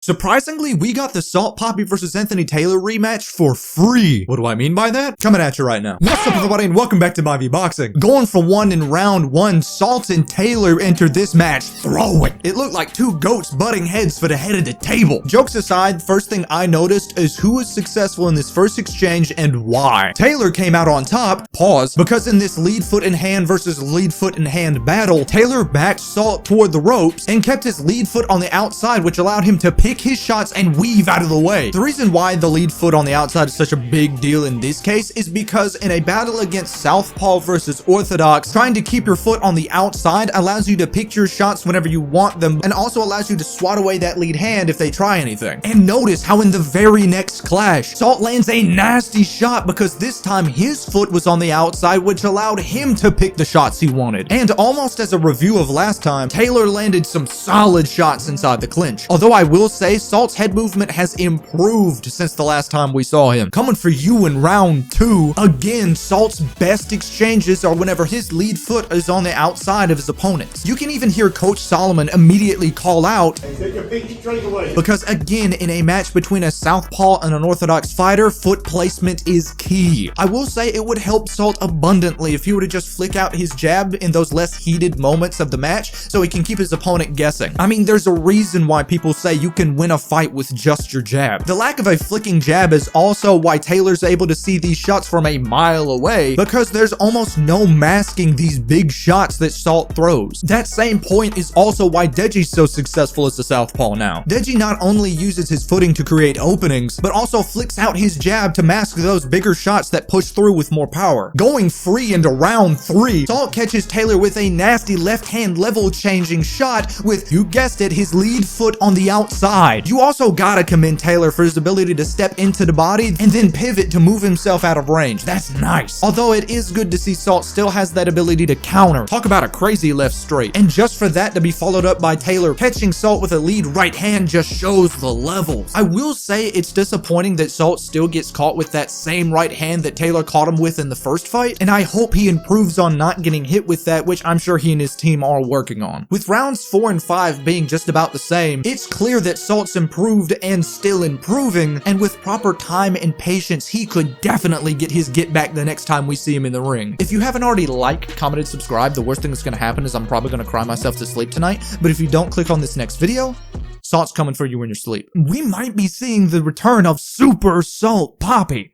Surprisingly, we got the Salt Papi versus Anthony Taylor rematch for free. What do I mean by that? Coming at you right now. What's up, everybody, and welcome back to My Boxing. Going for one in round one, Salt and Taylor entered this match throwing. It looked like two goats butting heads for the head of the table. Jokes aside, first thing I noticed is who was successful in this first exchange and why. Taylor came out on top, pause, because in this lead foot in hand versus lead foot in hand battle, Taylor backed Salt toward the ropes and kept his lead foot on the outside, which allowed him to pick his shots and weave out of the way. The reason why the lead foot on the outside is such a big deal in this case is because in a battle against Southpaw versus Orthodox, trying to keep your foot on the outside allows you to pick your shots whenever you want them and also allows you to swat away that lead hand if they try anything. And notice how in the very next clash, Salt lands a nasty shot because this time his foot was on the outside, which allowed him to pick the shots he wanted. And almost as a review of last time, Taylor landed some solid shots inside the clinch. Although I will say Salt's head movement has improved since the last time we saw him. Coming for you in round two, again, Salt's best exchanges are whenever his lead foot is on the outside of his opponents. You can even hear Coach Solomon immediately call out, hey, take your pinky drink away. Because again, in a match between a Southpaw and an Orthodox fighter, foot placement is key. I will say it would help Salt abundantly if he were to just flick out his jab in those less heated moments of the match so he can keep his opponent guessing. I mean, there's a reason why people say you can win a fight with just your jab. The lack of a flicking jab is also why Taylor's able to see these shots from a mile away, because there's almost no masking these big shots that Salt throws. That same point is also why Deji's so successful as a Southpaw now. Deji not only uses his footing to create openings, but also flicks out his jab to mask those bigger shots that push through with more power. Going free into round three, Salt catches Taylor with a nasty left hand level changing shot with, you guessed it, his lead foot on the outside. You also gotta commend Taylor for his ability to step into the body and then pivot to move himself out of range. That's nice. Although it is good to see Salt still has that ability to counter. Talk about a crazy left straight. And just for that to be followed up by Taylor catching Salt with a lead right hand just shows the levels. I will say it's disappointing that Salt still gets caught with that same right hand that Taylor caught him with in the first fight, and I hope he improves on not getting hit with that, which I'm sure he and his team are working on. With rounds 4 and 5 being just about the same, it's clear that Salt's improved and still improving, and with proper time and patience, he could definitely get his get back the next time we see him in the ring. If you haven't already liked, commented, subscribed, the worst thing that's going to happen is I'm probably going to cry myself to sleep tonight, but if you don't click on this next video, Salt's coming for you in your sleep. We might be seeing the return of Super Salt Papi.